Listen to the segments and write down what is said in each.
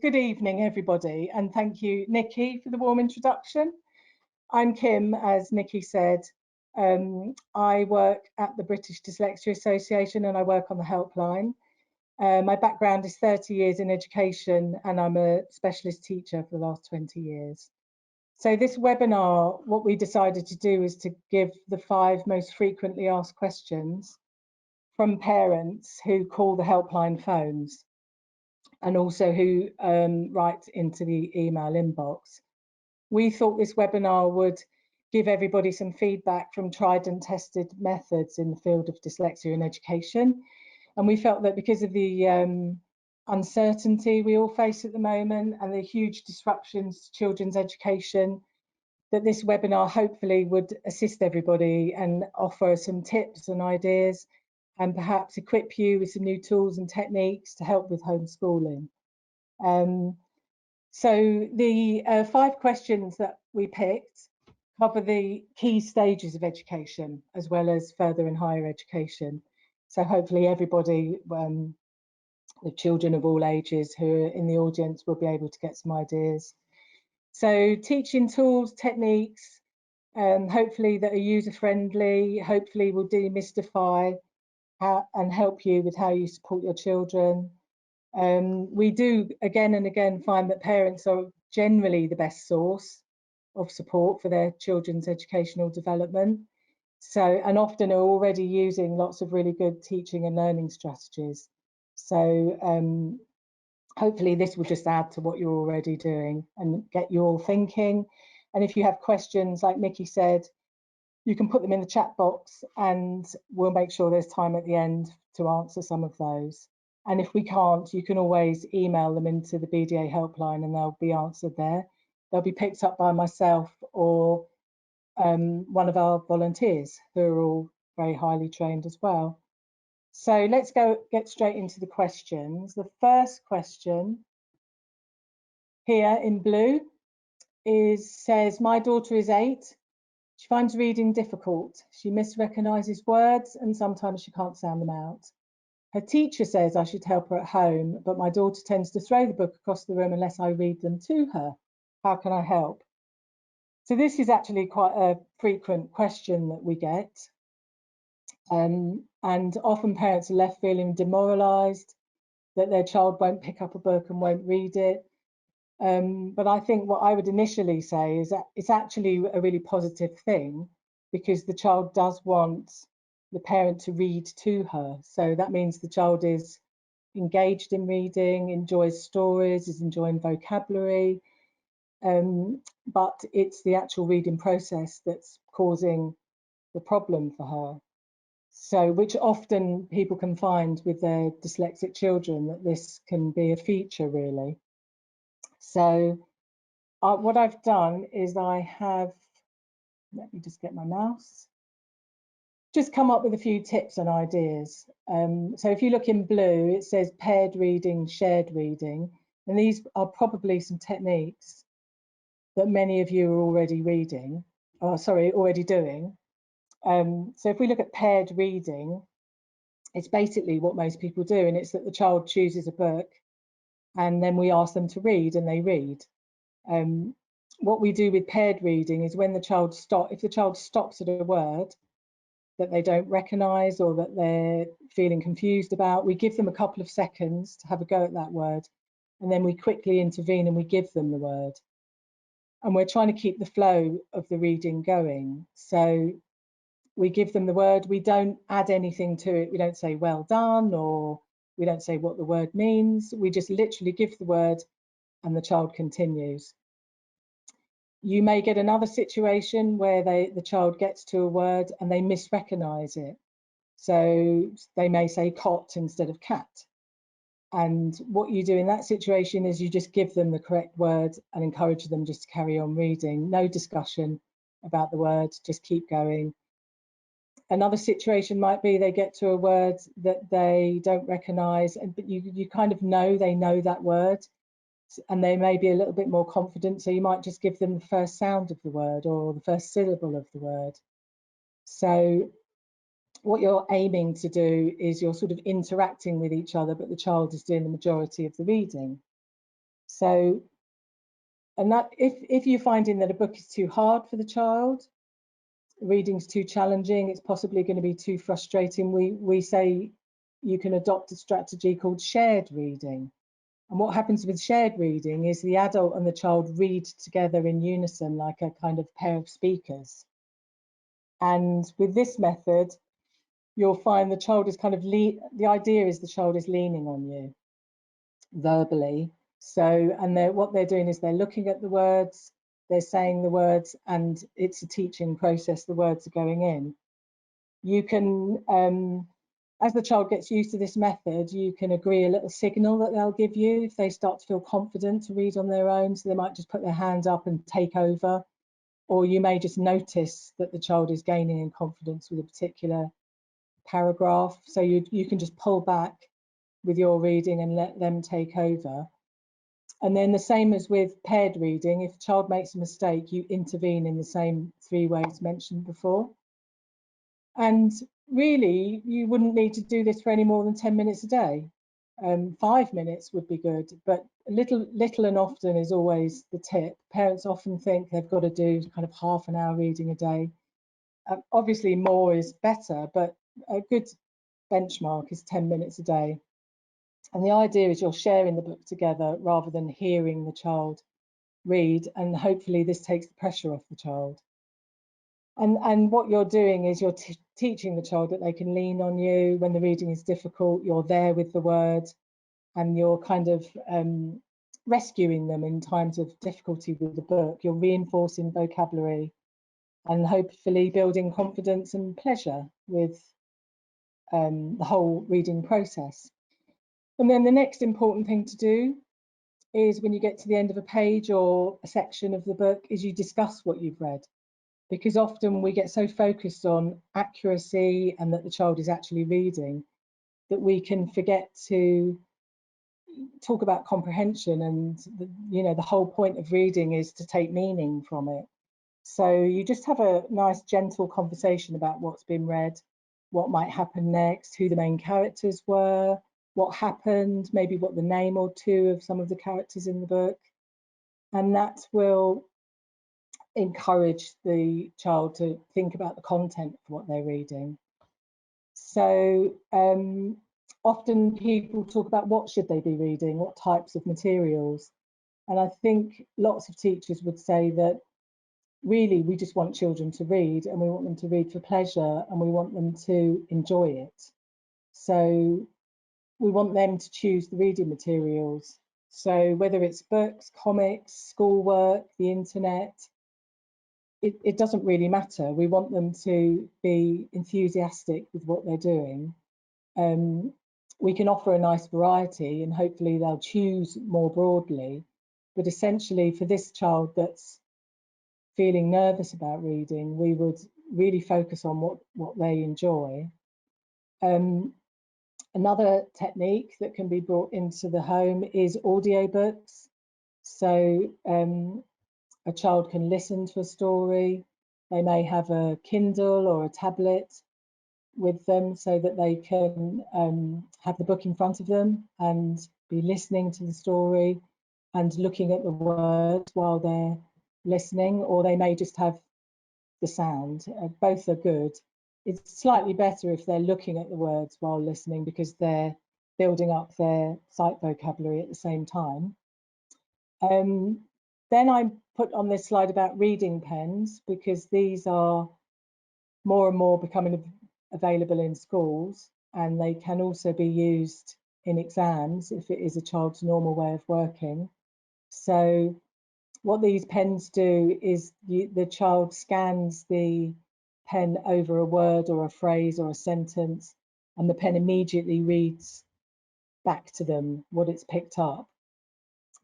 Good evening, everybody, and thank you, Nikki, for the warm introduction. I'm Kim, as Nikki said. I work at the British Dyslexia Association and I work on the helpline. My background is 30 years in education and I'm a specialist teacher for the last 20 years. So this webinar, what we decided to do is to give the 5 most frequently asked questions from parents who call the helpline phones, and also who write into the email inbox. We thought this webinar would give everybody some feedback from tried and tested methods in the field of dyslexia in education. And we felt that because of the uncertainty we all face at the moment and the huge disruptions to children's education, that this webinar hopefully would assist everybody and offer some tips and ideas and perhaps equip you with some new tools and techniques to help with homeschooling. So the 5 questions that we picked cover the key stages of education as well as further and higher education. So hopefully everybody, the children of all ages who are in the audience, will be able to get some ideas. So teaching tools, techniques, hopefully that are user-friendly, hopefully will demystify and help you with how you support your children. We do again and again find that parents are generally the best source of support for their children's educational development. So, and often are already using lots of really good teaching and learning strategies. So hopefully this will just add to what you're already doing and get you all thinking. And if you have questions, like Nikki said, you can put them in the chat box and we'll make sure there's time at the end to answer some of those. And if we can't, you can always email them into the BDA Helpline and they'll be answered there. They'll be picked up by myself or one of our volunteers who are all very highly trained as well. So let's get straight into the questions. The first question here in blue says, my daughter is 8. She finds reading difficult. She misrecognises words and sometimes she can't sound them out. Her teacher says I should help her at home, but my daughter tends to throw the book across the room unless I read them to her. How can I help? So this is actually quite a frequent question that we get. And often parents are left feeling demoralised that their child won't pick up a book and won't read it. But I think what I would initially say is that it's actually a really positive thing because the child does want the parent to read to her. So that means the child is engaged in reading, enjoys stories, is enjoying vocabulary, but it's the actual reading process that's causing the problem for her. So, which often people can find with their dyslexic children, that this can be a feature really. So what I've done is I have, let me just get my mouse, just come up with a few tips and ideas. So if you look in blue, it says paired reading, shared reading, and these are probably some techniques that many of you are already reading, already doing. So if we look at paired reading, it's basically what most people do, and it's that the child chooses a book and then we ask them to read and they read. What we do with paired reading is when the child if the child stops at a word that they don't recognise or that they're feeling confused about, we give them a couple of seconds to have a go at that word, and then we quickly intervene and we give them the word. And we're trying to keep the flow of the reading going. So we give them the word, we don't add anything to it, we don't say well done or we don't say what the word means, we just literally give the word and the child continues. You may get another situation where the child gets to a word and they misrecognise it. So they may say cot instead of cat. And what you do in that situation is you just give them the correct word and encourage them just to carry on reading. No discussion about the word, just keep going. Another situation might be they get to a word that they don't recognise, but you kind of know they know that word, and they may be a little bit more confident, so you might just give them the first sound of the word or the first syllable of the word. So what you're aiming to do is you're sort of interacting with each other, but the child is doing the majority of the reading. So, and that if you're finding that a book is too hard for the child, reading's too challenging, it's possibly going to be too frustrating, we say you can adopt a strategy called shared reading. And what happens with shared reading is the adult and the child read together in unison, like a kind of pair of speakers. And with this method, you'll find the child is kind of the idea is the child is leaning on you verbally. So, and what they're doing is they're looking at the words, they're saying the words, and it's a teaching process. The words are going in. You can, as the child gets used to this method, you can agree a little signal that they'll give you if they start to feel confident to read on their own. So they might just put their hand up and take over, or you may just notice that the child is gaining in confidence with a particular paragraph. So you can just pull back with your reading and let them take over. And then the same as with paired reading, if a child makes a mistake, you intervene in the same 3 ways mentioned before. And really, you wouldn't need to do this for any more than 10 minutes a day. 5 minutes would be good, but little and often is always the tip. Parents often think they've got to do kind of half an hour reading a day. Obviously, more is better, but a good benchmark is 10 minutes a day. And the idea is you're sharing the book together rather than hearing the child read, and hopefully this takes the pressure off the child. And what you're doing is you're teaching the child that they can lean on you when the reading is difficult. You're there with the word, and you're kind of rescuing them in times of difficulty with the book. You're reinforcing vocabulary and hopefully building confidence and pleasure with the whole reading process. And then the next important thing to do is when you get to the end of a page or a section of the book is you discuss what you've read. Because often we get so focused on accuracy and that the child is actually reading that we can forget to talk about comprehension. And the whole point of reading is to take meaning from it. So you just have a nice gentle conversation about what's been read, what might happen next, who the main characters were, what happened, maybe what the name or two of some of the characters in the book. And that will encourage the child to think about the content of what they're reading. So often people talk about what should they be reading, what types of materials. And I think lots of teachers would say that really we just want children to read, and we want them to read for pleasure, and we want them to enjoy it. So we want them to choose the reading materials. So whether it's books, comics, schoolwork, the internet, it doesn't really matter. We want them to be enthusiastic with what they're doing. We can offer a nice variety and hopefully they'll choose more broadly. But essentially for this child that's feeling nervous about reading, we would really focus on what they enjoy. Another technique that can be brought into the home is audiobooks. So a child can listen to a story. They may have a Kindle or a tablet with them so that they can have the book in front of them and be listening to the story and looking at the words while they're listening, or they may just have the sound. Both are good. It's slightly better if they're looking at the words while listening because they're building up their sight vocabulary at the same time. Then I put on this slide about reading pens because these are more and more becoming available in schools, and they can also be used in exams if it is a child's normal way of working. So what these pens do is the child scans the pen over a word or a phrase or a sentence, and the pen immediately reads back to them what it's picked up.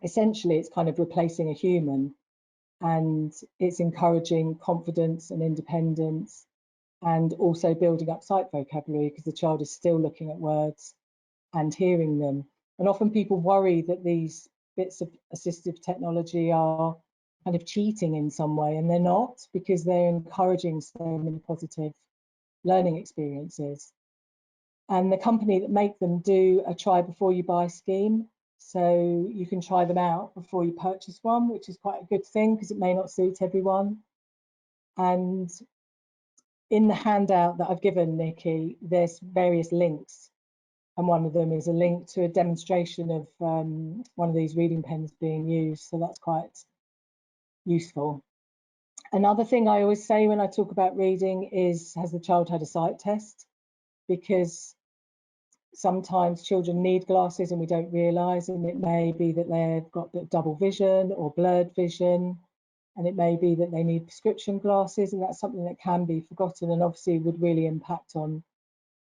Essentially, it's kind of replacing a human, and it's encouraging confidence and independence and also building up sight vocabulary because the child is still looking at words and hearing them. And often people worry that these bits of assistive technology are kind of cheating in some way, and they're not, because they're encouraging so many positive learning experiences. And the company that make them do a try before you buy scheme. So you can try them out before you purchase one, which is quite a good thing because it may not suit everyone. And in the handout that I've given Nikki, there's various links. And one of them is a link to a demonstration of one of these reading pens being used. So that's quite useful. Another thing I always say when I talk about reading is, has the child had a sight test? Because sometimes children need glasses and we don't realise, and it may be that they've got double vision or blurred vision, and it may be that they need prescription glasses, and that's something that can be forgotten and obviously would really impact on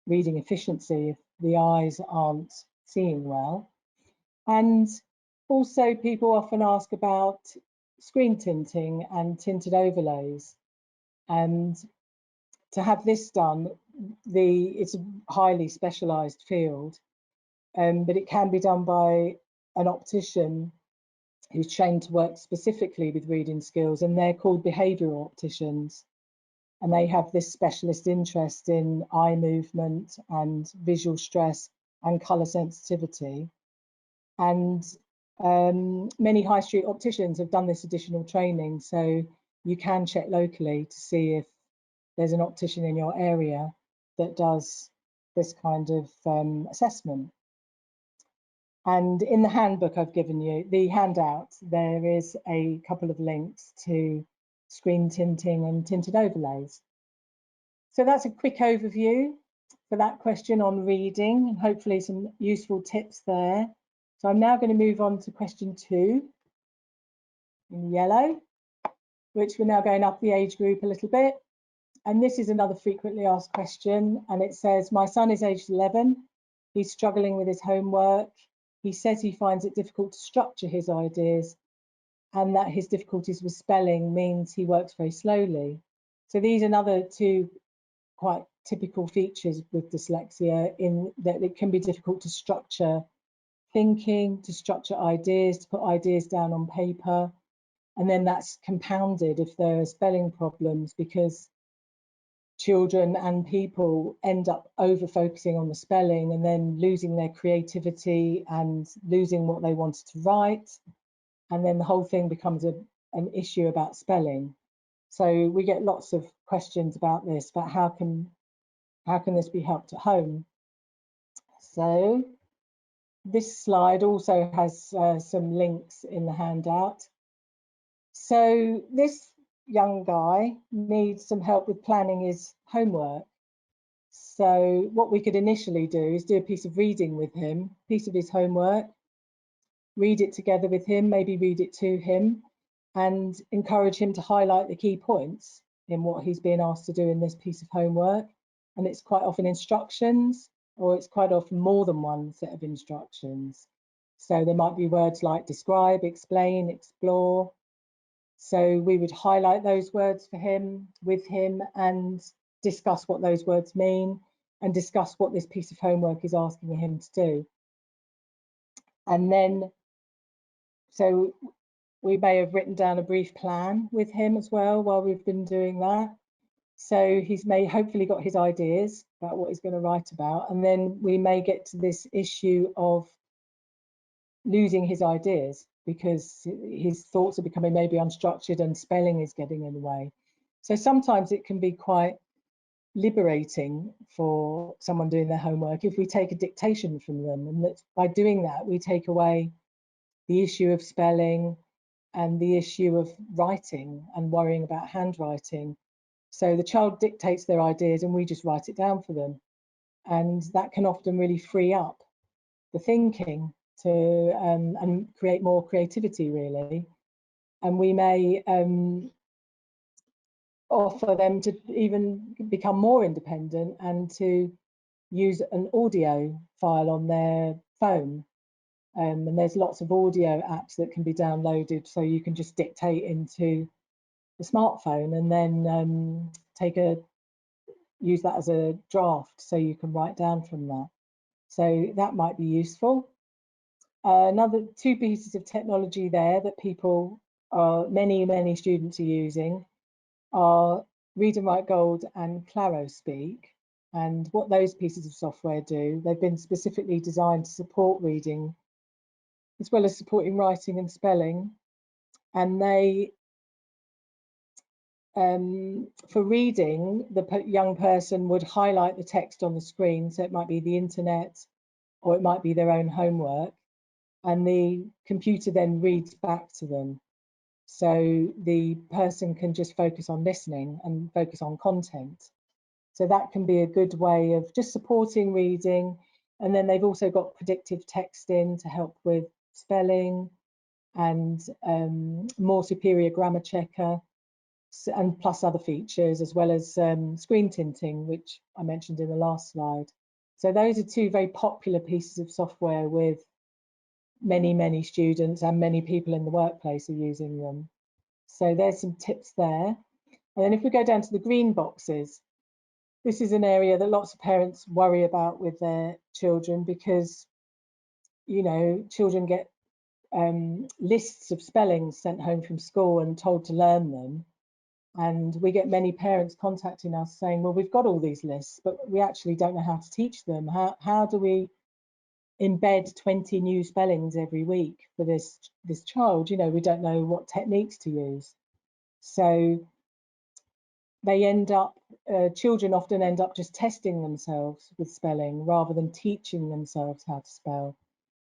reading efficiency if the eyes aren't seeing well. And also people often ask about screen tinting and tinted overlays, and to have this done, it's a highly specialised field, but it can be done by an optician who's trained to work specifically with reading skills, and they're called behavioural opticians, and they have this specialist interest in eye movement and visual stress and colour sensitivity. And many high street opticians have done this additional training, so you can check locally to see if there's an optician in your area that does this kind of assessment. And in the handbook I've given you, the handout, there is a couple of links to screen tinting and tinted overlays. So that's a quick overview for that question on reading, and hopefully some useful tips there. So I'm now going to move on to question 2 in yellow, which we're now going up the age group a little bit. And this is another frequently asked question, and it says, my son is aged 11. He's struggling with his homework. He says he finds it difficult to structure his ideas, and that his difficulties with spelling means he works very slowly. So these are another 2 quite typical features with dyslexia, in that it can be difficult to structure thinking, to structure ideas, to put ideas down on paper. And then that's compounded if there are spelling problems, because children and people end up over focusing on the spelling and then losing their creativity and losing what they wanted to write. And then the whole thing becomes an issue about spelling. So we get lots of questions about this, about how can this be helped at home? So this slide also has some links in the handout. So this young guy needs some help with planning his homework. So what we could initially do is do a piece of reading with him, piece of his homework, read it together with him, maybe read it to him, and encourage him to highlight the key points in what he's being asked to do in this piece of homework. And it's quite often instructions, or it's quite often more than one set of instructions. So there might be words like describe, explain, explore. So we would highlight those words for him, with him, and discuss what those words mean, and discuss what this piece of homework is asking him to do. And then, so we may have written down a brief plan with him as well while we've been doing that. So he's hopefully got his ideas about what he's going to write about. And then we may get to this issue of losing his ideas because his thoughts are becoming maybe unstructured and spelling is getting in the way. So sometimes it can be quite liberating for someone doing their homework if we take a dictation from them, and that by doing that we take away the issue of spelling and the issue of writing and worrying about handwriting. So the child dictates their ideas and we just write it down for them, and that can often really free up the thinking to and create more creativity really. And we may offer them to even become more independent and to use an audio file on their phone. And there's lots of audio apps that can be downloaded, so you can just dictate into the smartphone and then use that as a draft, so you can write down from that. So that might be useful. Another 2 pieces of technology there that many students are using are Read and Write Gold and Claro Speak. And what those pieces of software do, they've been specifically designed to support reading as well as supporting writing and spelling. And they, for reading, the young person would highlight the text on the screen. So it might be the internet, or it might be their own homework. And the computer then reads back to them. So the person can just focus on listening and focus on content. So that can be a good way of just supporting reading. And then they've also got predictive texting to help with spelling, and more superior grammar checker, and plus other features, as well as screen tinting, which I mentioned in the last slide. So those are two very popular pieces of software with many students, and many people in the workplace are using them. So there's some tips there. And then if we go down to the green boxes, this is an area that lots of parents worry about with their children, because, you know, children get lists of spellings sent home from school and told to learn them. And we get many parents contacting us saying, well, we've got all these lists, but we actually don't know how to teach them. How do we embed 20 new spellings every week for this child? You know, we don't know what techniques to use. So they end up, children often end up just testing themselves with spelling rather than teaching themselves how to spell.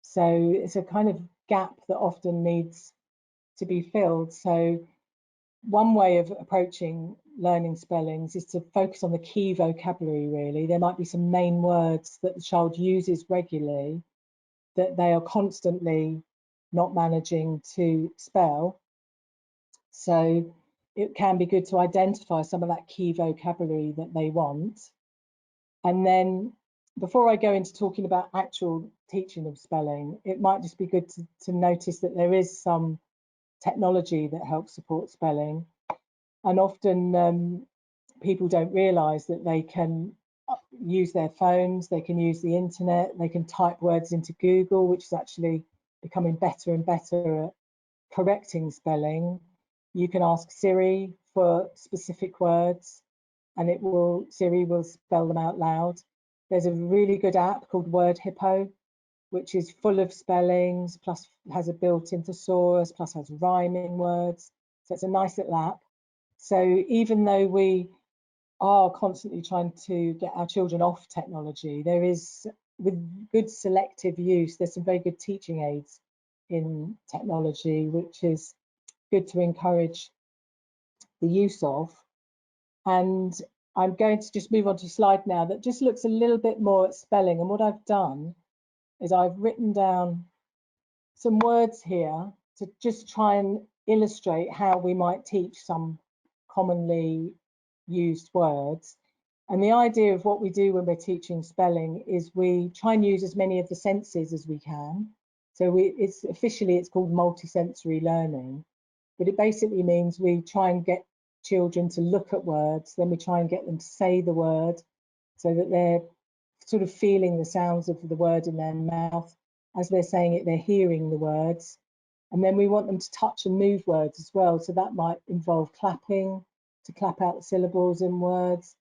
So it's a kind of gap that often needs to be filled. So one way of approaching learning spellings is to focus on the key vocabulary, really. There might be some main words that the child uses regularly that they are constantly not managing to spell. So it can be good to identify some of that key vocabulary that they want. And then before I go into talking about actual teaching of spelling, it might just be good to notice that there is some technology that helps support spelling. And often people don't realise that they can use their phones, they can use the internet, they can type words into Google, which is actually becoming better and better at correcting spelling. You can ask Siri for specific words, and Siri will spell them out loud. There's a really good app called Word Hippo, which is full of spellings, plus has a built-in thesaurus, plus has rhyming words. So it's a nice little app. So even though we are constantly trying to get our children off technology, there is, with good selective use, there's some very good teaching aids in technology, which is good to encourage the use of. And I'm going to just move on to a slide now that just looks a little bit more at spelling. And what I've done is I've written down some words here to just try and illustrate how we might teach some commonly used words. And the idea of what we do when we're teaching spelling is we try and use as many of the senses as we can. So it's called multisensory learning, but it basically means we try and get children to look at words, then we try and get them to say the word so that they're sort of feeling the sounds of the word in their mouth. As they're saying it, they're hearing the words. And then we want them to touch and move words as well. So that might involve clapping, to clap out the syllables in words.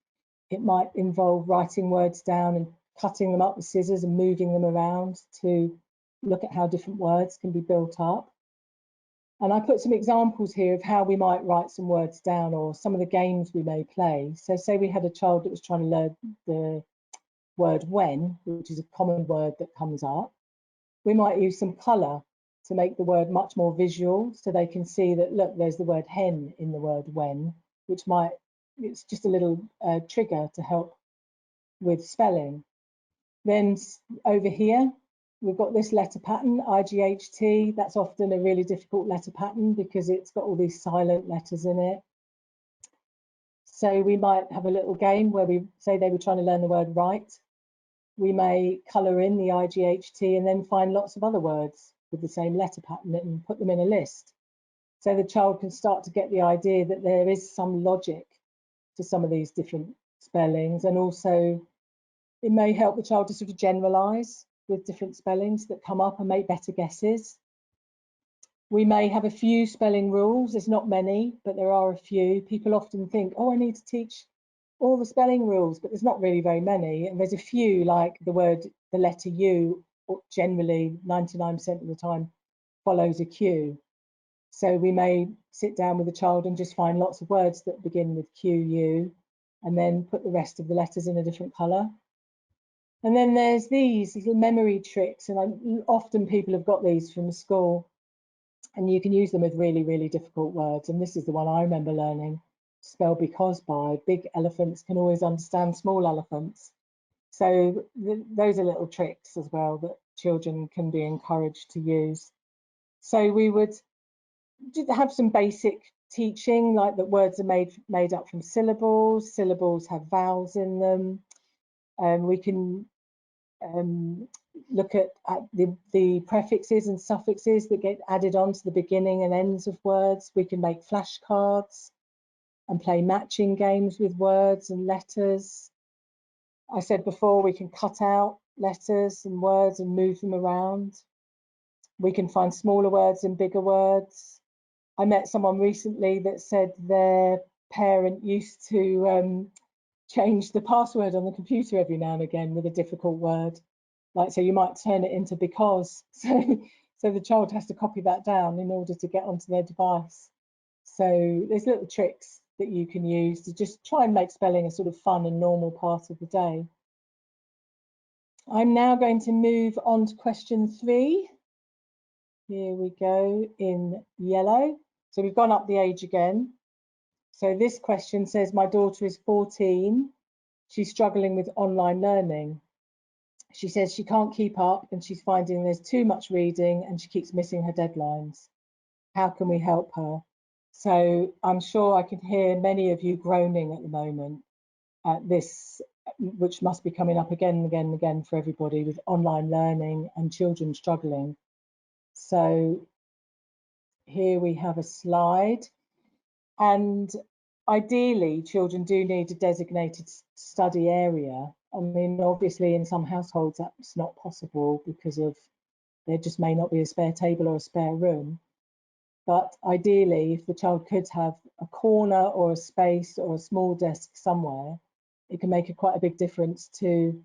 It might involve writing words down and cutting them up with scissors and moving them around to look at how different words can be built up. And I put some examples here of how we might write some words down, or some of the games we may play. So say we had a child that was trying to learn the word when, which is a common word that comes up. We might use some colour to make the word much more visual, so they can see that, look, there's the word hen in the word when, which it's just a little trigger to help with spelling. Then over here, we've got this letter pattern, IGHT. That's often a really difficult letter pattern because it's got all these silent letters in it. So we might have a little game where we say they were trying to learn the word right. We may colour in the IGHT and then find lots of other words with the same letter pattern and put them in a list. So the child can start to get the idea that there is some logic to some of these different spellings, and also it may help the child to sort of generalise with different spellings that come up and make better guesses. We may have a few spelling rules. There's not many, but there are a few. People often think, oh, I need to teach all the spelling rules, but there's not really very many. And there's a few, like the letter U generally 99% of the time follows a cue. So we may sit down with a child and just find lots of words that begin with Q, U, and then put the rest of the letters in a different colour. And then there's these little memory tricks, and often people have got these from school, and you can use them with really, really difficult words. And this is the one I remember learning to spell because by. Big elephants can always understand small elephants. So those are little tricks as well that children can be encouraged to use. So we would have some basic teaching, like that words are made up from syllables. Syllables have vowels in them. We can look at the prefixes and suffixes that get added on to the beginning and ends of words. We can make flashcards and play matching games with words and letters. I said before, we can cut out letters and words and move them around. We can find smaller words and bigger words. I met someone recently that said their parent used to change the password on the computer every now and again with a difficult word. Like, so you might turn it into because. So the child has to copy that down in order to get onto their device. So there's little tricks that you can use to just try and make spelling a sort of fun and normal part of the day. I'm now going to move on to question 3. Here we go in yellow. So we've gone up the age again. So this question says, my daughter is 14. She's struggling with online learning. She says she can't keep up and she's finding there's too much reading and she keeps missing her deadlines. How can we help her? So I'm sure I can hear many of you groaning at the moment at this, which must be coming up again and again and again for everybody with online learning and children struggling. So here we have a slide, and ideally children do need a designated study area. I mean, obviously in some households that's not possible because of there just may not be a spare table or a spare room. But ideally, if the child could have a corner or a space or a small desk somewhere, it can make quite a big difference to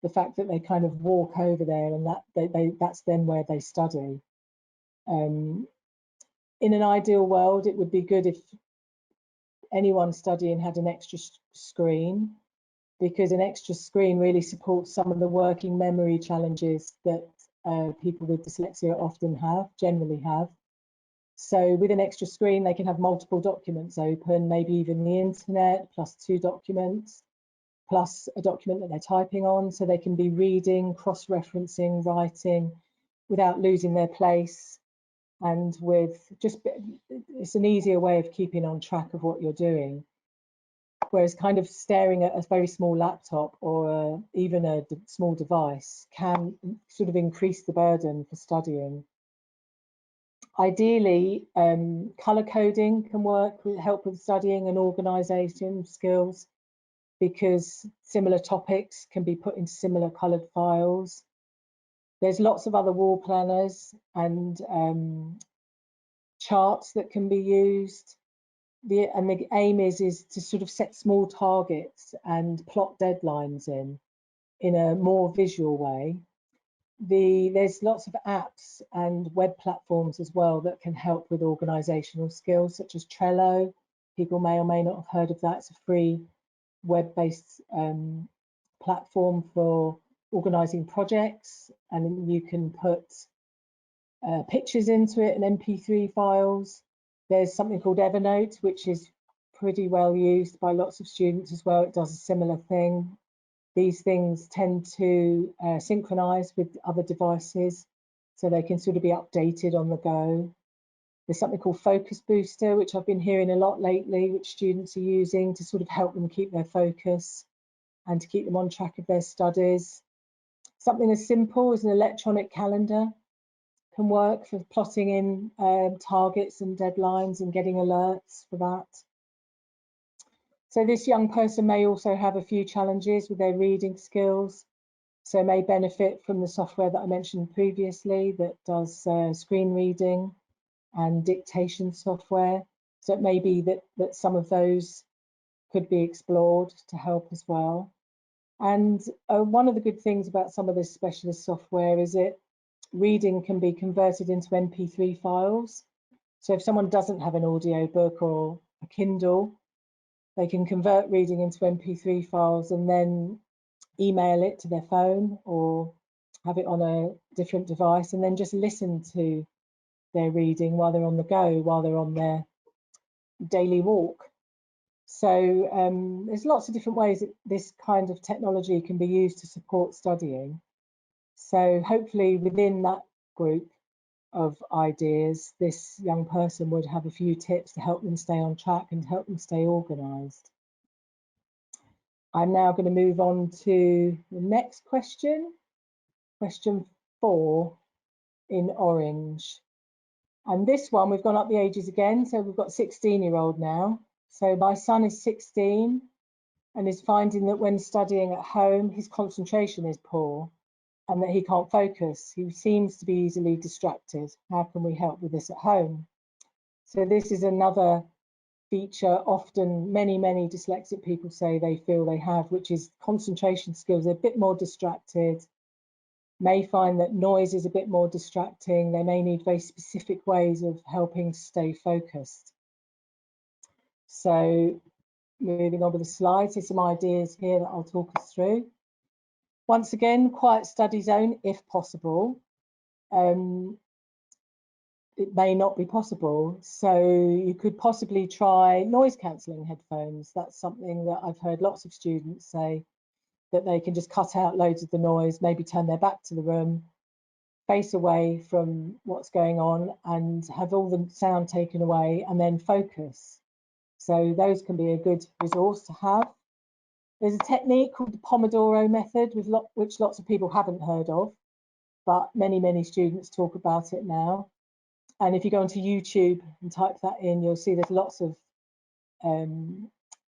the fact that they kind of walk over there and that's then where they study. In an ideal world, it would be good if anyone studying had an extra screen, because an extra screen really supports some of the working memory challenges that people with dyslexia often generally have. So with an extra screen, they can have multiple documents open, maybe even the internet, plus 2 documents, plus a document that they're typing on, so they can be reading, cross-referencing, writing without losing their place. And it's an easier way of keeping on track of what you're doing. Whereas kind of staring at a very small laptop or even a small device can sort of increase the burden for studying. Ideally, colour coding can help with studying and organisation skills, because similar topics can be put into similar coloured files. There's lots of other wall planners and charts that can be used. The aim is to sort of set small targets and plot deadlines in a more visual way. There's lots of apps and web platforms as well that can help with organisational skills, such as Trello. People may or may not have heard of that. It's a free web-based platform for organising projects, and you can put pictures into it and MP3 files. There's something called Evernote, which is pretty well used by lots of students as well. It does a similar thing. These things tend to synchronize with other devices, so they can sort of be updated on the go. There's something called Focus Booster, which I've been hearing a lot lately, which students are using to sort of help them keep their focus and to keep them on track of their studies. Something as simple as an electronic calendar can work for plotting in targets and deadlines and getting alerts for that. So this young person may also have a few challenges with their reading skills, so may benefit from the software that I mentioned previously that does screen reading and dictation software. So it may be that some of those could be explored to help as well. And one of the good things about some of this specialist software is reading can be converted into MP3 files. So if someone doesn't have an audio book or a Kindle, they can convert reading into MP3 files and then email it to their phone or have it on a different device and then just listen to their reading while they're on the go, while they're on their daily walk. So there's lots of different ways that this kind of technology can be used to support studying. So hopefully within that group of ideas, this young person would have a few tips to help them stay on track and help them stay organised. I'm now going to move on to the next question, question 4 in orange. And this one, we've gone up the ages again. So we've got 16-year-old now. So my son is 16 and is finding that when studying at home, his concentration is poor and that he can't focus. He seems to be easily distracted. How can we help with this at home? So this is another feature often many dyslexic people say they feel they have, which is concentration skills. They're a bit more distracted, may find that noise is a bit more distracting. They may need very specific ways of helping stay focused. So moving on with the slides, here's some ideas here that I'll talk us through. Once again, quiet study zone if possible. It may not be possible. So you could possibly try noise cancelling headphones. That's something that I've heard lots of students say, that they can just cut out loads of the noise, maybe turn their back to the room, face away from what's going on and have all the sound taken away and then focus. So those can be a good resource to have. There's a technique called the Pomodoro method, which lots of people haven't heard of, but many students talk about it now. And if you go onto YouTube and type that in, you'll see there's lots of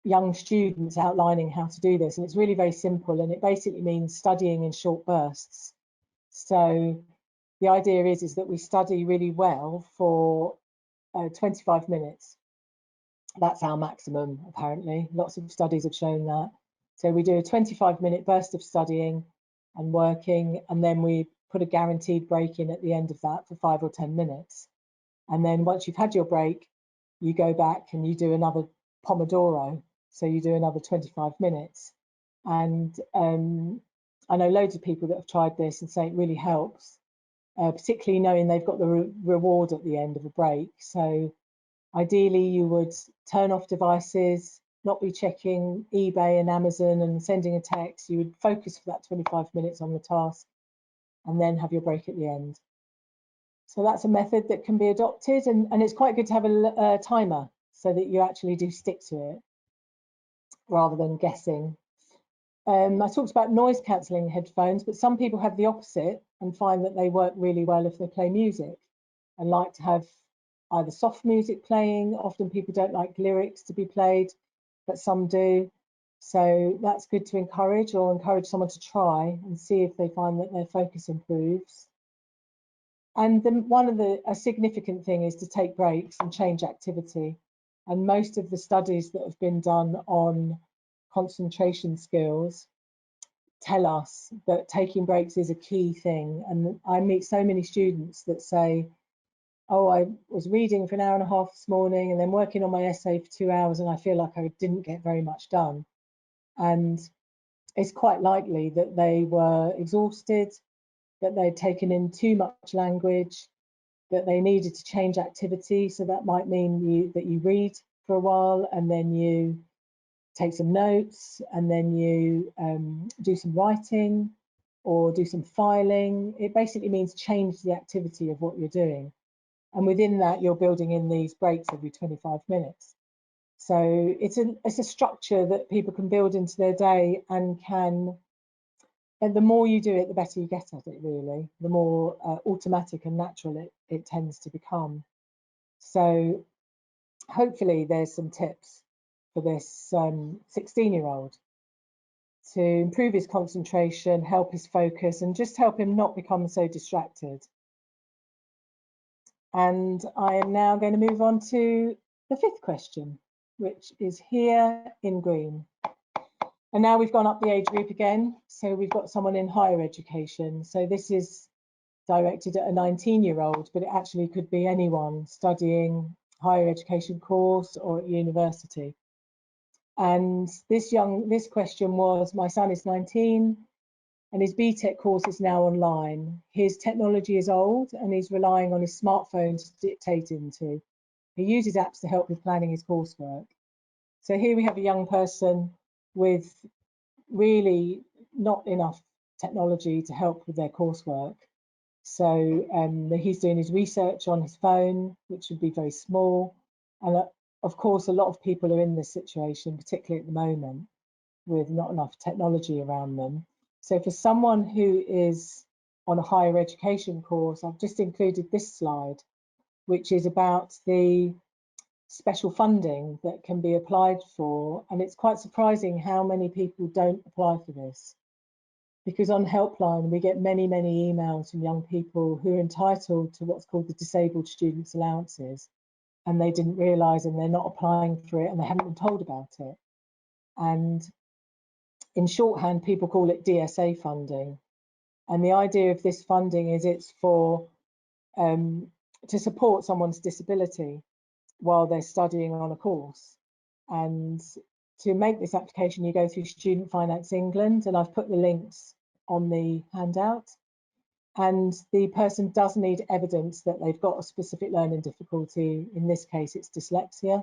young students outlining how to do this. And it's really very simple. And it basically means studying in short bursts. So the idea is that we study really well for 25 minutes. That's our maximum, apparently. Lots of studies have shown that. So we do a 25-minute burst of studying and working, and then we put a guaranteed break in at the end of that for 5 or 10 minutes. And then once you've had your break, you go back and you do another Pomodoro. So you do another 25 minutes. And I know loads of people that have tried this and say it really helps, particularly knowing they've got the reward at the end of a break. So ideally, you would turn off devices, not be checking eBay and Amazon and sending a text. You would focus for that 25 minutes on the task and then have your break at the end. So that's a method that can be adopted, and it's quite good to have a timer so that you actually do stick to it rather than guessing. I talked about noise cancelling headphones, but some people have the opposite and find that they work really well if they play music and like to have either soft music playing. Often people don't like lyrics to be played, but some do. So that's good to encourage someone to try and see if they find that their focus improves. And then a significant thing is to take breaks and change activity. And most of the studies that have been done on concentration skills tell us that taking breaks is a key thing. And I meet so many students that say, oh, I was reading for an hour and a half this morning and then working on my essay for 2 hours and I feel like I didn't get very much done. And it's quite likely that they were exhausted, that they'd taken in too much language, that they needed to change activity. So that might mean that you read for a while and then you take some notes and then you do some writing or do some filing. It basically means change the activity of what you're doing. And within that, you're building in these breaks every 25 minutes. So it's a structure that people can build into their day and the more you do it, the better you get at it, really. The more automatic and natural it tends to become. So hopefully there's some tips for this 16-year-old to improve his concentration, help his focus, and just help him not become so distracted. And I am now going to move on to the 5th question, which is here in green. And now we've gone up the age group again. So we've got someone in higher education. So this is directed at a 19-year-old, but it actually could be anyone studying higher education course or at university. And this question was, my son is 19 and his BTEC course is now online. His technology is old and he's relying on his smartphone to dictate into. He uses apps to help with planning his coursework. So here we have a young person with really not enough technology to help with their coursework. So he's doing his research on his phone, which would be very small. And of course, a lot of people are in this situation, particularly at the moment, with not enough technology around them. So for someone who is on a higher education course, I've just included this slide, which is about the special funding that can be applied for. And it's quite surprising how many people don't apply for this. Because on Helpline, we get many, many emails from young people who are entitled to what's called the Disabled Students Allowances, and they didn't realise and they're not applying for it and they haven't been told about it. And in shorthand, people call it DSA funding. And the idea of this funding is it's for to support someone's disability while they're studying on a course. And to make this application, you go through Student Finance England, and I've put the links on the handout. And the person does need evidence that they've got a specific learning difficulty. In this case, it's dyslexia.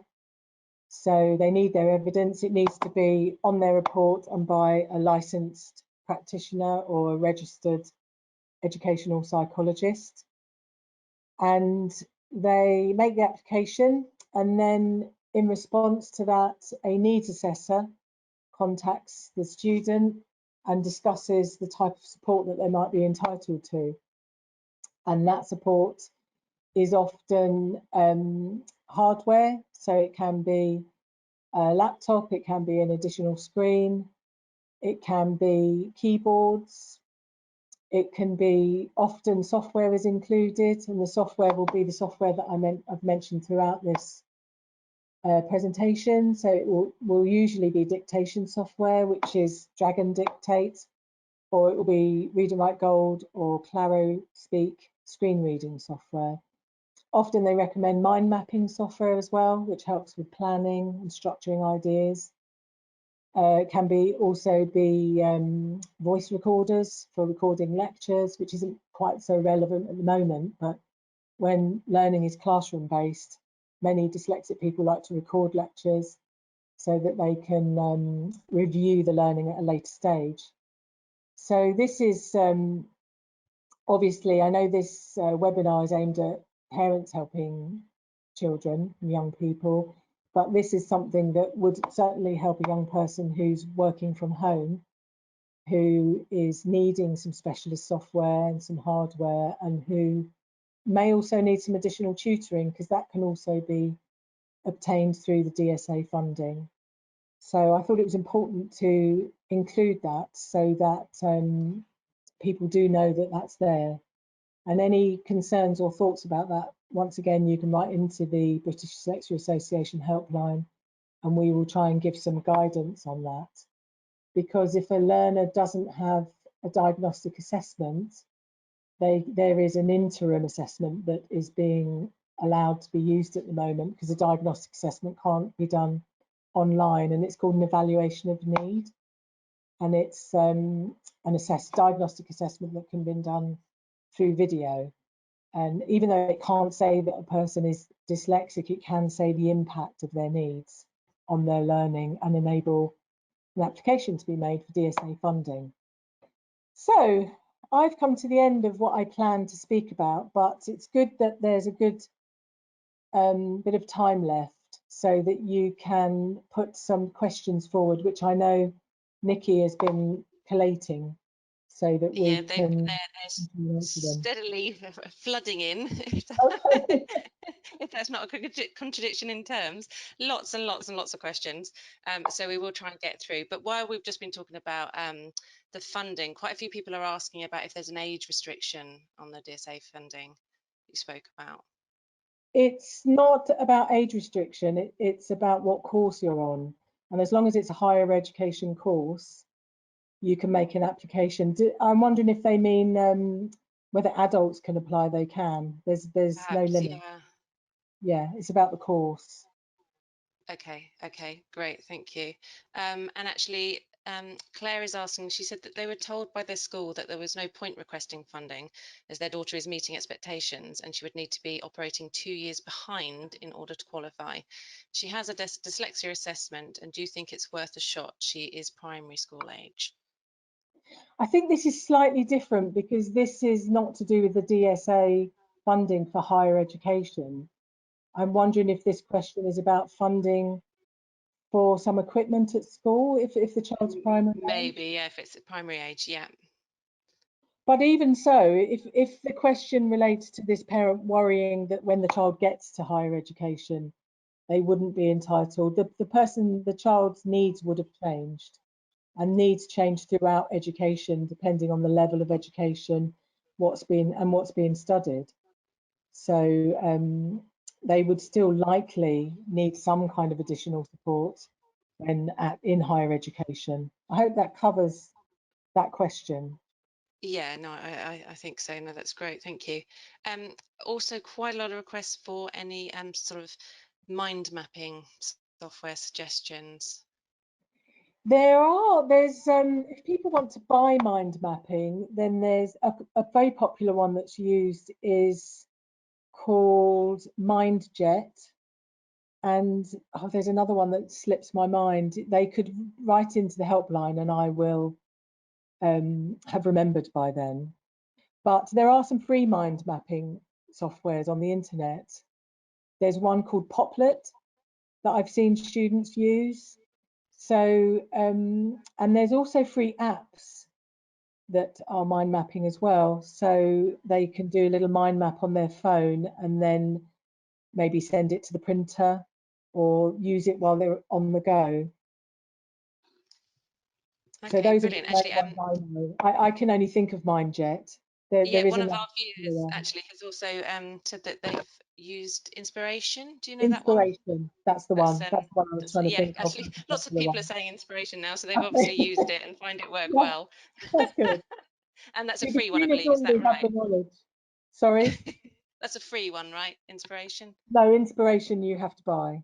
So they need their evidence. It needs to be on their report and by a licensed practitioner or a registered educational psychologist. And they make the application, and then in response to that, a needs assessor contacts the student and discusses the type of support that they might be entitled to. And that support is often hardware, so it can be a laptop, it can be an additional screen, it can be keyboards, it can be often software is included, and the software will be the software that I've mentioned throughout this presentation. So it will usually be dictation software, which is Dragon Dictate, or it will be Read and Write Gold or Claro Speak screen reading software. Often they recommend mind mapping software as well, which helps with planning and structuring ideas. It can also be voice recorders for recording lectures, which isn't quite so relevant at the moment, but when learning is classroom based, many dyslexic people like to record lectures so that they can review the learning at a later stage. So this is obviously, I know this webinar is aimed at parents helping children and young people, but this is something that would certainly help a young person who's working from home, who is needing some specialist software and some hardware, and who may also need some additional tutoring, because that can also be obtained through the DSA funding. So I thought it was important to include that so that people do know that that's there. And any concerns or thoughts about that, once again, you can write into the British Dyslexia Association helpline, and we will try and give some guidance on that. Because if a learner doesn't have a diagnostic assessment, there is an interim assessment that is being allowed to be used at the moment, because a diagnostic assessment can't be done online, and it's called an evaluation of need. And it's an diagnostic assessment that can be done through video. And even though it can't say that a person is dyslexic, it can say the impact of their needs on their learning and enable an application to be made for DSA funding. So I've come to the end of what I planned to speak about, but it's good that there's a good bit of time left so that you can put some questions forward, which I know Nikki has been collating, so that we can they're steadily flooding in. Okay. If that's not a contradiction in terms, lots and lots and lots of questions. So we will try and get through. But while we've just been talking about the funding, quite a few people are asking about if there's an age restriction on the DSA funding you spoke about. It's not about age restriction, it's about what course you're on. And as long as it's a higher education course, you can make an application. I'm wondering if they mean whether adults can apply. They can. There's no Perhaps, limit. yeah. Yeah, it's about the course. Okay, great, thank you. And actually, Claire is asking, she said that they were told by their school that there was no point requesting funding as their daughter is meeting expectations and she would need to be operating 2 years behind in order to qualify. She has a dyslexia assessment, and do you think it's worth a shot? She is primary school age. I think this is slightly different because this is not to do with the DSA funding for higher education. I'm wondering if this question is about funding for some equipment at school, if the child's primary age. Maybe, yeah, if it's at primary age, yeah. But even so, if the question relates to this parent worrying that when the child gets to higher education, they wouldn't be entitled, the child's needs would have changed, and needs change throughout education depending on the level of education, what's being studied. So they would still likely need some kind of additional support when in higher education. I hope that covers that question. Yeah, no, I think so. No, that's great. Thank you. Also, quite a lot of requests for any sort of mind mapping software suggestions. There's if people want to buy mind mapping, then there's a very popular one that's used is called MindJet. And there's another one that slips my mind. They could write into the helpline and I will have remembered by then. But there are some free mind mapping softwares on the internet. There's one called Poplet that I've seen students use. So, and there's also free apps that are mind mapping as well. So they can do a little mind map on their phone and then maybe send it to the printer or use it while they're on the go. So Okay, those are brilliant. the main Actually, ones I know. I can only think of MindJet. yeah, There is one of another our viewers one. actually has also said that they've used Inspiration. Do you know that one? Inspiration. That's the That's one. That's the one I was trying to yeah, think of. actually, That's the lots of popular people are one. saying Inspiration now, so they've obviously used it and find it work Yeah, well. that's good. And that's a See, the free one, I students believe. Is that already have right? the knowledge. Sorry? That's a free one, right? Inspiration. No, Inspiration you have to buy.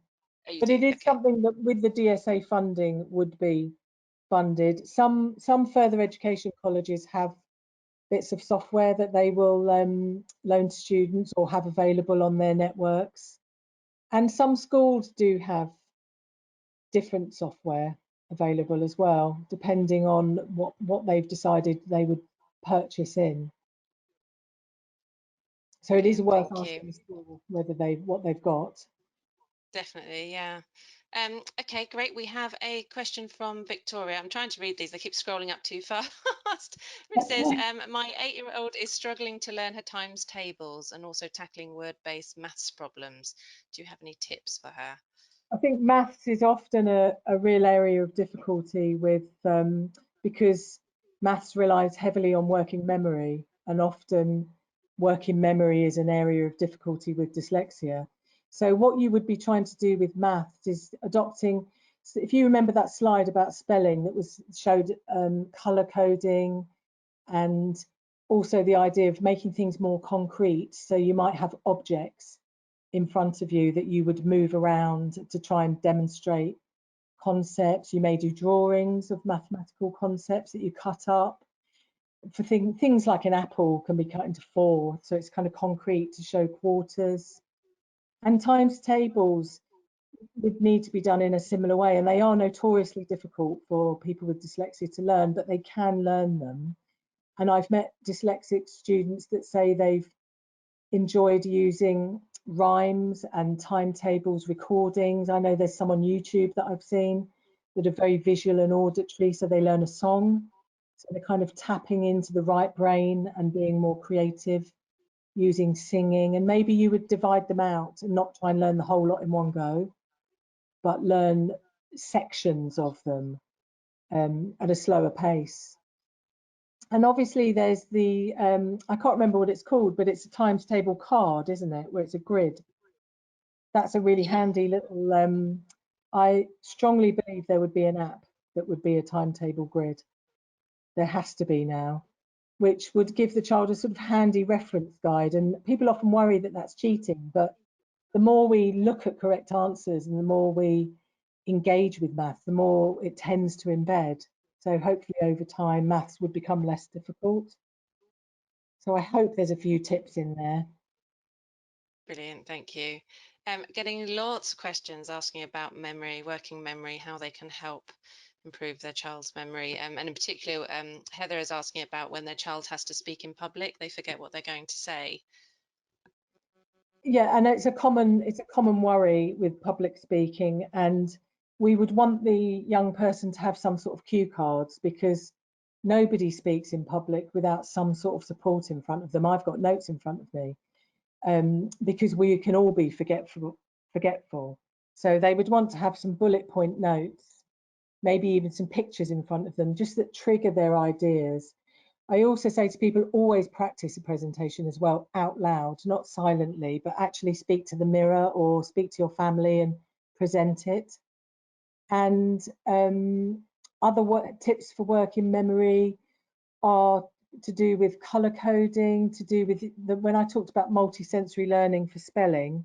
Oh, you But do. it is Okay. something that with the DSA funding would be funded. Some further education colleges have bits of software that they will loan to students or have available on their networks. And some schools do have different software available as well, depending on what they've decided they would purchase in. So it is Brilliant. worth Thank you. asking the school whether what they've got. Definitely, yeah. Okay, great. We have a question from Victoria. I'm trying to read these. They keep scrolling up too fast. It says, my 8-year-old is struggling to learn her times tables and also tackling word-based maths problems. Do you have any tips for her? I think maths is often a real area of difficulty with because maths relies heavily on working memory, and often working memory is an area of difficulty with dyslexia. So what you would be trying to do with maths is adopting, so if you remember that slide about spelling that showed color coding and also the idea of making things more concrete. So you might have objects in front of you that you would move around to try and demonstrate concepts. You may do drawings of mathematical concepts that you cut up. For things like an apple can be cut into 4, so it's kind of concrete to show quarters. And times tables would need to be done in a similar way, and they are notoriously difficult for people with dyslexia to learn, but they can learn them. And I've met dyslexic students that say they've enjoyed using rhymes and timetables recordings. I know there's some on YouTube that I've seen that are very visual and auditory, so they learn a song. So they're kind of tapping into the right brain and being more creative using singing. And maybe you would divide them out and not try and learn the whole lot in one go, but learn sections of them at a slower pace. And obviously there's the, I can't remember what it's called, but it's a times table card, isn't it? Where it's a grid. That's a really Yeah. handy little I strongly believe there would be an app that would be a timetable grid. There has to be now, which would give the child a sort of handy reference guide. And people often worry that that's cheating, but the more we look at correct answers and the more we engage with maths, the more it tends to embed. So hopefully over time, maths would become less difficult. So I hope there's a few tips in there. Brilliant, thank you. Getting lots of questions asking about memory, working memory, how they can help improve their child's memory. And in particular, Heather is asking about when their child has to speak in public, they forget what they're going to say. Yeah, and it's a common worry with public speaking, and we would want the young person to have some sort of cue cards, because nobody speaks in public without some sort of support in front of them. I've got notes in front of me, because we can all be forgetful. So they would want to have some bullet point notes, maybe even some pictures in front of them, just that trigger their ideas. I also say to people, always practice a presentation as well out loud, not silently, but actually speak to the mirror or speak to your family and present it. And other tips for working memory are to do with color coding, to do with when I talked about multisensory learning for spelling,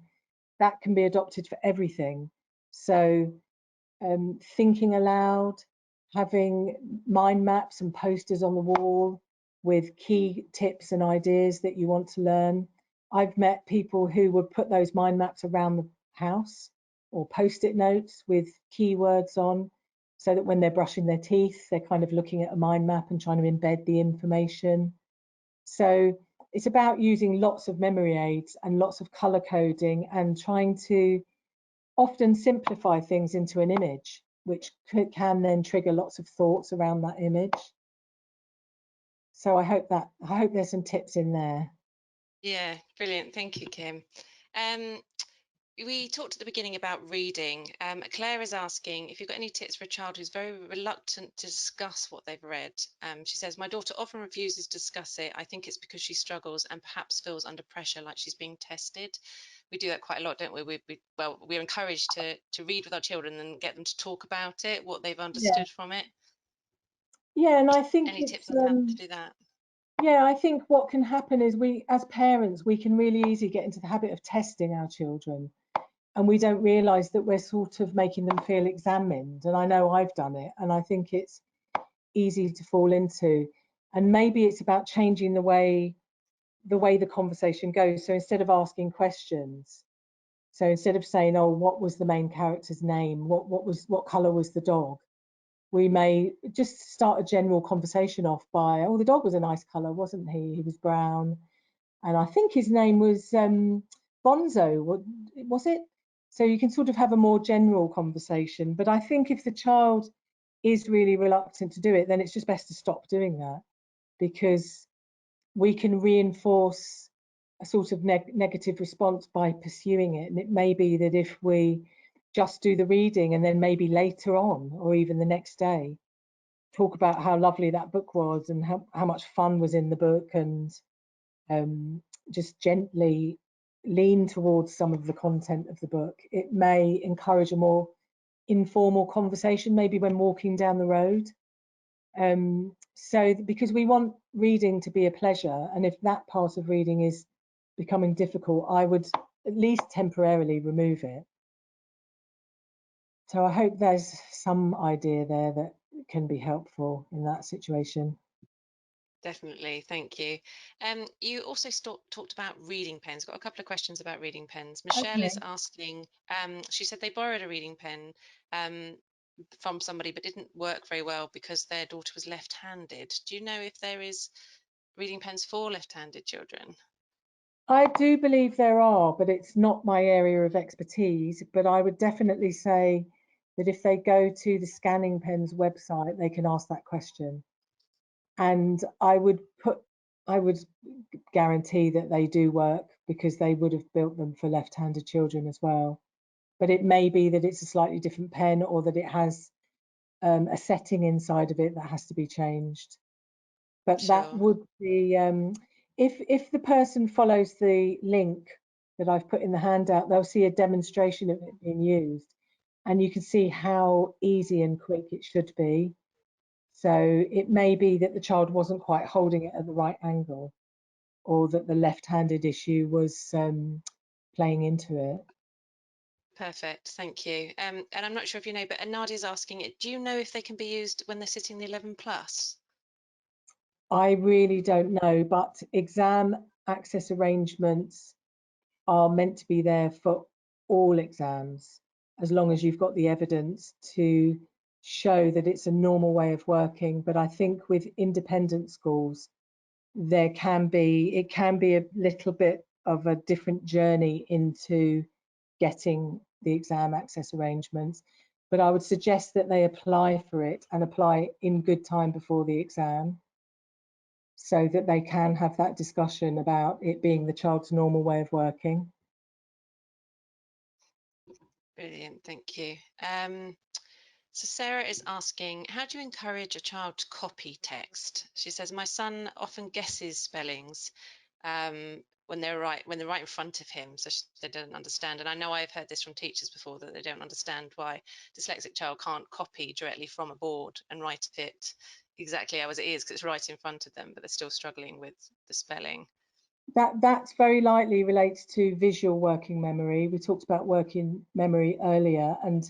that can be adopted for everything. So thinking aloud, having mind maps and posters on the wall with key tips and ideas that you want to learn. I've met people who would put those mind maps around the house, or post-it notes with keywords on, so that when they're brushing their teeth, they're kind of looking at a mind map and trying to embed the information. So it's about using lots of memory aids and lots of color coding and trying to often simplify things into an image, which can then trigger lots of thoughts around that image. So I hope there's some tips in there. Yeah, brilliant. Thank you, Kim. We talked at the beginning about reading. Claire is asking if you've got any tips for a child who's very reluctant to discuss what they've read. She says, my daughter often refuses to discuss it. I think it's because she struggles and perhaps feels under pressure, like she's being tested. We do that quite a lot, don't we? We're encouraged to read with our children and get them to talk about it, what they've understood from it. Yeah, and I think Any tips it's on how to do that? yeah, I think what can happen is we, as parents, we can really easily get into the habit of testing our children, and we don't realise that we're sort of making them feel examined. And I know I've done it, and I think it's easy to fall into. And maybe it's about changing the conversation goes. So instead of asking questions, so instead of saying, "Oh, what was the main character's name? What color was the dog?" We may just start a general conversation off by, "Oh, the dog was a nice color, wasn't he? He was brown, and I think his name was Bonzo. What was it?" So you can sort of have a more general conversation. But I think if the child is really reluctant to do it, then it's just best to stop doing that, because we can reinforce a sort of negative response by pursuing it. And it may be that if we just do the reading and then maybe later on, or even the next day, talk about how lovely that book was and how much fun was in the book, and just gently lean towards some of the content of the book, it may encourage a more informal conversation, maybe when walking down the road. So because we want reading to be a pleasure, and if that part of reading is becoming difficult, I would at least temporarily remove it. So I hope there's some idea there that can be helpful in that situation. Definitely, thank you. You also talked about reading pens. Got a couple of questions about reading pens. Michelle is Okay. asking, she said they borrowed a reading pen from somebody but didn't work very well because their daughter was left-handed. Do you know if there is reading pens for left-handed children? I do believe there are, but it's not my area of expertise. But I would definitely say that if they go to the Scanning Pens website, they can ask that question. And I would guarantee that they do work, because they would have built them for left-handed children as well. But it may be that it's a slightly different pen, or that it has a setting inside of it that has to be changed. But that Sure. would be, if the person follows the link that I've put in the handout, they'll see a demonstration of it being used. and you can see how easy and quick it should be. So it may be that the child wasn't quite holding it at the right angle, or that the left-handed issue was playing into it. Perfect, thank you. And I'm not sure if you know, but Nadia's asking it, do you know if they can be used when they're sitting the 11 plus? I really don't know, but exam access arrangements are meant to be there for all exams, as long as you've got the evidence to show that it's a normal way of working. But I think with independent schools, it can be a little bit of a different journey into getting the exam access arrangements. But I would suggest that they apply for it and apply in good time before the exam, so that they can have that discussion about it being the child's normal way of working. Brilliant, thank you. So Sarah is asking, how do you encourage a child to copy text? She says, my son often guesses spellings when they're right in front of him, so they don't understand. And I know I've heard this from teachers before, that they don't understand why a dyslexic child can't copy directly from a board and write it exactly as it is, because it's right in front of them, but they're still struggling with the spelling. That's very likely relates to visual working memory. We talked about working memory earlier, and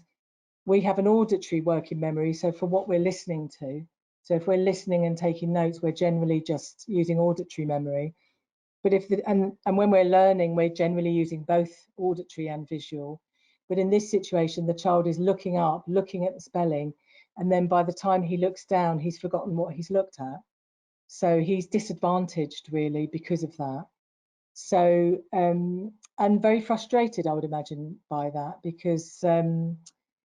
we have an auditory working memory, so for what we're listening to. So if we're listening and taking notes, we're generally just using auditory memory. But and when we're learning, we're generally using both auditory and visual. But in this situation, the child is looking up, looking at the spelling, and then by the time he looks down, he's forgotten what he's looked at. So he's disadvantaged really because of that. So, and very frustrated, I would imagine, by that, because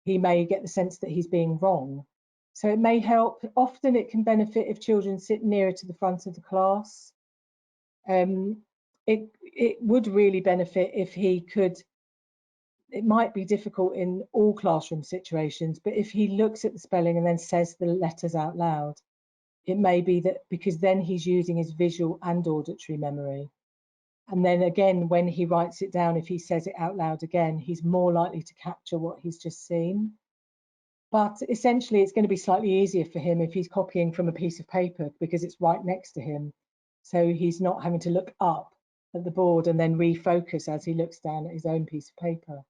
he may get the sense that he's being wrong. So it may help. Often it can benefit if children sit nearer to the front of the class. It would really benefit if he could. It might be difficult in all classroom situations, but if he looks at the spelling and then says the letters out loud, it may be that, because then he's using his visual and auditory memory. And then again, when he writes it down, if he says it out loud again, he's more likely to capture what he's just seen. But essentially, it's going to be slightly easier for him if he's copying from a piece of paper, because it's right next to him. So he's not having to look up at the board and then refocus as he looks down at his own piece of paper.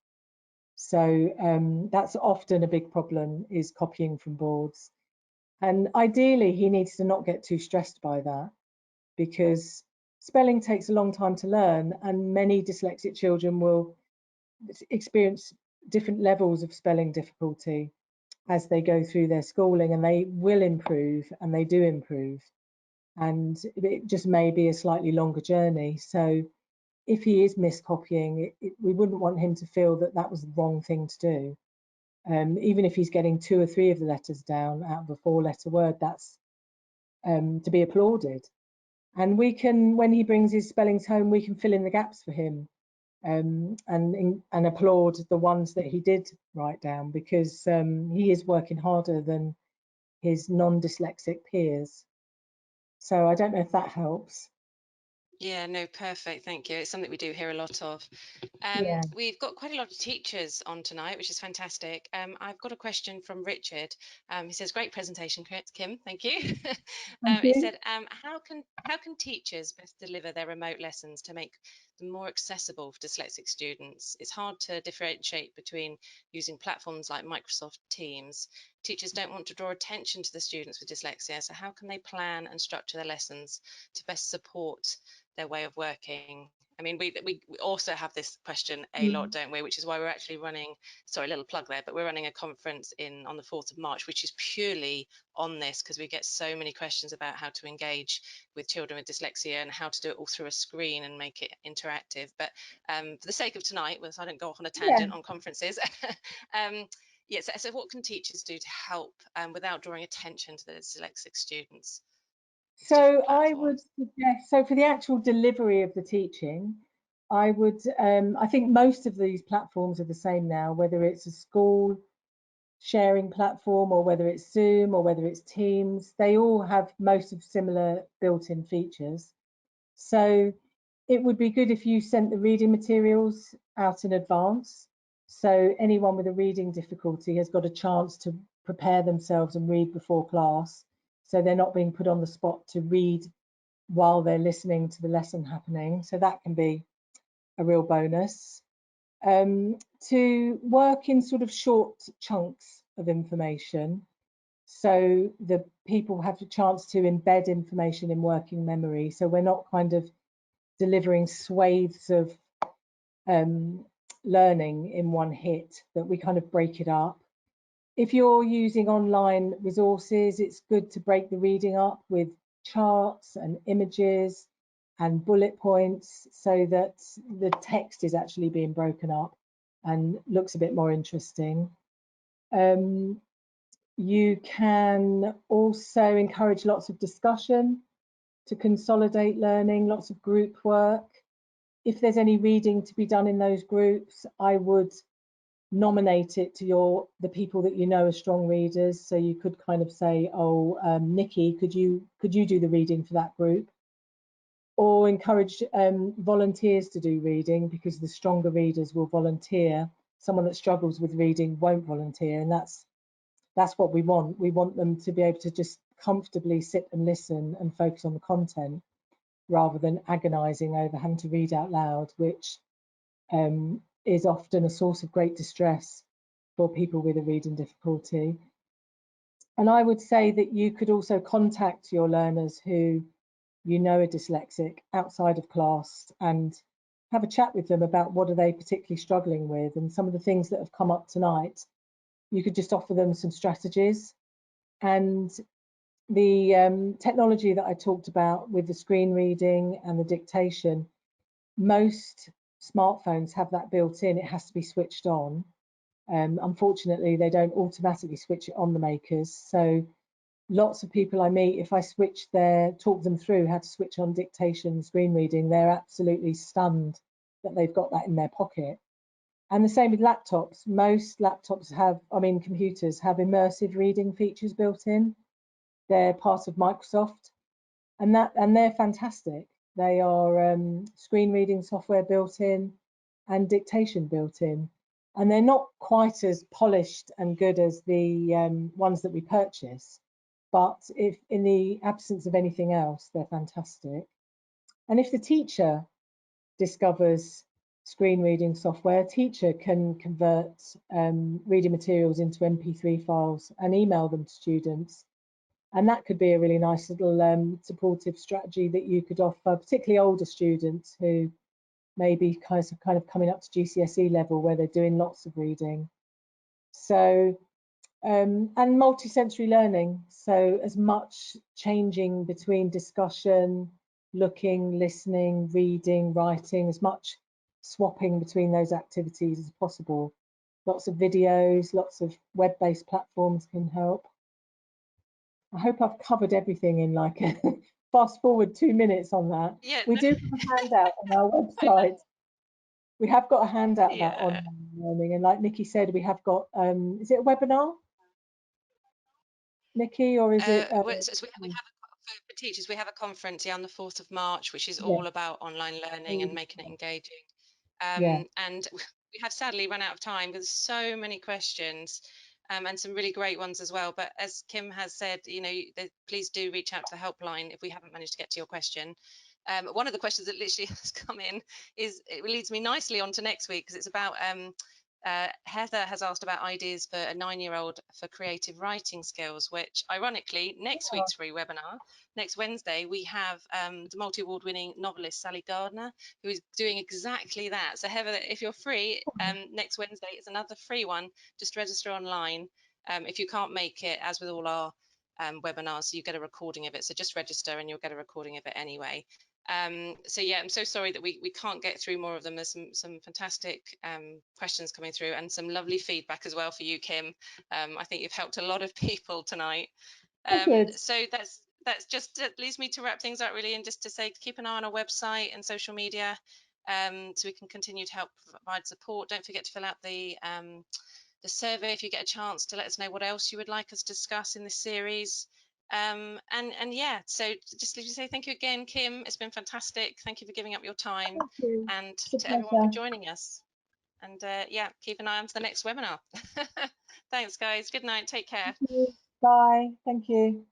So that's often a big problem, is copying from boards. And ideally, he needs to not get too stressed by that, because spelling takes a long time to learn, and many dyslexic children will experience different levels of spelling difficulty as they go through their schooling, and they will improve, and they do improve. And it just may be a slightly longer journey. So if he is miscopying, we wouldn't want him to feel that that was the wrong thing to do. Even if he's getting 2 or 3 of the letters down out of a 4-letter word, that's to be applauded. And we can, when he brings his spellings home, we can fill in the gaps for him, and applaud the ones that he did write down, because he is working harder than his non-dyslexic peers. So I don't know if that helps. Yeah, no, perfect. Thank you. It's something we do hear a lot of. Yeah. We've got quite a lot of teachers on tonight, which is fantastic. I've got a question from Richard. He says, "Great presentation, Kim. Thank you." Thank He you. said, how can teachers best deliver their remote lessons to make them more accessible for dyslexic students? It's hard to differentiate between using platforms like Microsoft Teams. Teachers don't want to draw attention to the students with dyslexia, so how can they plan and structure their lessons to best support their way of working? I mean, we also have this question a lot, don't we? Which is why we're actually running, sorry, a little plug there, but we're running a conference on the 4th of March, which is purely on this, because we get so many questions about how to engage with children with dyslexia and how to do it all through a screen and make it interactive. But for the sake of tonight, so I don't go off on a tangent on conferences, yes. So what can teachers do to help without drawing attention to the dyslexic students? So I would suggest, so for the actual delivery of the teaching, I think most of these platforms are the same now, whether it's a school sharing platform or whether it's Zoom or whether it's Teams, they all have most of similar built-in features. So it would be good if you sent the reading materials out in advance, So anyone with a reading difficulty has got a chance to prepare themselves and read before class. So they're not being put on the spot to read while they're listening to the lesson happening. So that can be a real bonus. To work in sort of short chunks of information. So the people have a chance to embed information in working memory. So we're not kind of delivering swathes of learning in one hit, that we kind of break it up. If you're using online resources, it's good to break the reading up with charts and images and bullet points so that the text is actually being broken up and looks a bit more interesting. You can also encourage lots of discussion to consolidate learning, lots of group work. If there's any reading to be done in those groups, I would nominate it to the people that you know are strong readers. So you could kind of say, oh, Nikki, could you do the reading for that group? Or encourage volunteers to do reading, because the stronger readers will volunteer. Someone that struggles with reading won't volunteer, and that's what we want. We want them to be able to just comfortably sit and listen and focus on the content, rather than agonizing over having to read out loud, which is often a source of great distress for people with a reading difficulty. And I would say that you could also contact your learners who you know are dyslexic outside of class and have a chat with them about what are they particularly struggling with. And some of the things that have come up tonight, you could just offer them some strategies. And the technology that I talked about with the screen reading and the dictation, most smartphones have that built in. It has to be switched on. Unfortunately, they don't automatically switch it on, the makers. So lots of people I meet, if I talk them through how to switch on dictation, screen reading, they're absolutely stunned that they've got that in their pocket. And the same with laptops. Most laptops computers have immersive reading features built in. They're part of Microsoft, and they're fantastic. They are screen reading software built in and dictation built in. And they're not quite as polished and good as the ones that we purchase. But if in the absence of anything else, they're fantastic. And if the teacher discovers screen reading software, a teacher can convert reading materials into MP3 files and email them to students. And that could be a really nice little supportive strategy that you could offer, particularly older students who may be kind of coming up to GCSE level, where they're doing lots of reading. So, and multisensory learning. So as much changing between discussion, looking, listening, reading, writing, as much swapping between those activities as possible. Lots of videos, lots of web-based platforms can help. I hope I've covered everything in like a fast forward 2 minutes on that. Yeah, We do have a handout on our website. We have got a handout about yeah. online learning, and like Nikki said, we have got is it a webinar, Nikki, or is it So we have for teachers, we have a conference on the 4th of March, which is yeah, all about online learning and making it engaging. yeah, And we have sadly run out of time, because so many questions and some really great ones as well. But as Kim has said, please do reach out to the helpline if we haven't managed to get to your question. One of the questions that literally has come in it leads me nicely on to next week, because it's about Heather has asked about ideas for a 9-year-old for creative writing skills, which ironically next week's free webinar, next Wednesday, we have the multi-award winning novelist Sally Gardner, who is doing exactly that. So Heather, if you're free, next Wednesday is another free one. Just register online. If you can't make it, as with all our webinars, you get a recording of it. So just register and you'll get a recording of it anyway. So yeah, I'm so sorry that we can't get through more of them. There's some fantastic questions coming through, and some lovely feedback as well for you, Kim. I think you've helped a lot of people tonight. So that's just that leads me to wrap things up really, and just to say keep an eye on our website and social media, so we can continue to help provide support. Don't forget to fill out the survey if you get a chance, to let us know what else you would like us to discuss in this series. And yeah, so just to say thank you again, Kim. It's been fantastic. Thank you for giving up your time, thank you. and It's a to everyone for pleasure. joining us. And yeah, keep an eye on to the next webinar. Thanks, guys. Good night. Take care. Bye. Thank you.